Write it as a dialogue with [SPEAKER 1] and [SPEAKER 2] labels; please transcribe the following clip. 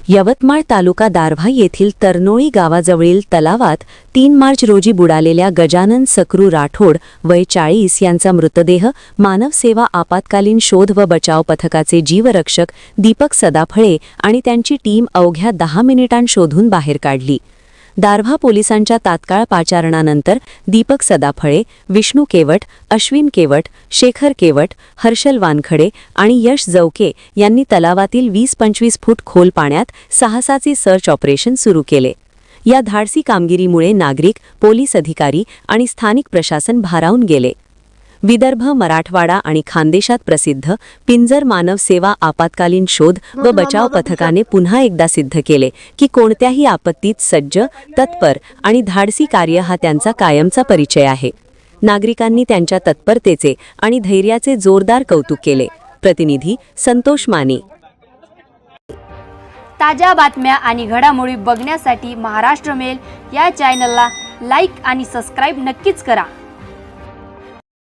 [SPEAKER 1] यवतमाळ तालुका दारव्हा येथील तरनोळी गावाजवळील तलावात 3 मार्च रोजी बुडालेल्या गजानन सकरू राठोड वय 40 यांचा मृतदेह मानव सेवा आपत्कालीन शोध व बचाव पथकाचे जीवरक्षक दीपक सदाफळे आणि त्यांची टीम अवघ्या 10 मिनिटांत शोधून बाहेर काढली। दारव्हा पोलिसांच्या तात्काळ पाचारणानंतर दीपक सदाफळे, विष्णू केवट, अश्विन केवट, शेखर केवट, हर्षल वानखडे आणि यश जवके यांनी तलावातील 20-25 फूट खोल पाण्यात साहसाचे सर्च ऑपरेशन सुरू केले। या धाडसी कामगिरीमुळे नागरिक, पोलीस अधिकारी आणि स्थानिक प्रशासन भारावून गेले। विदर्भ, मराठवाडा आणि खानदेशात प्रसिद्ध पिंजर मानव सेवा आपत्कालीन शोध व बचाव पथकाने पुन्हा एकदा सिद्ध केले की कोणत्याही आपत्तीत सज्ज, तत्पर आणि धाडसी कार्य हा त्यांचा कायमचा परिचय आहे। नागरिकांनी त्यांच्या तत्परतेचे आणि धैर्याचे जोरदार कौतुक केले। प्रतिनिधी संतोष माने।
[SPEAKER 2] ताज्या बातम्या आणि घडामोडी बघण्यासाठी महाराष्ट्र मेल या चॅनलला लाईक आणि सबस्क्राईब नक्कीच करा।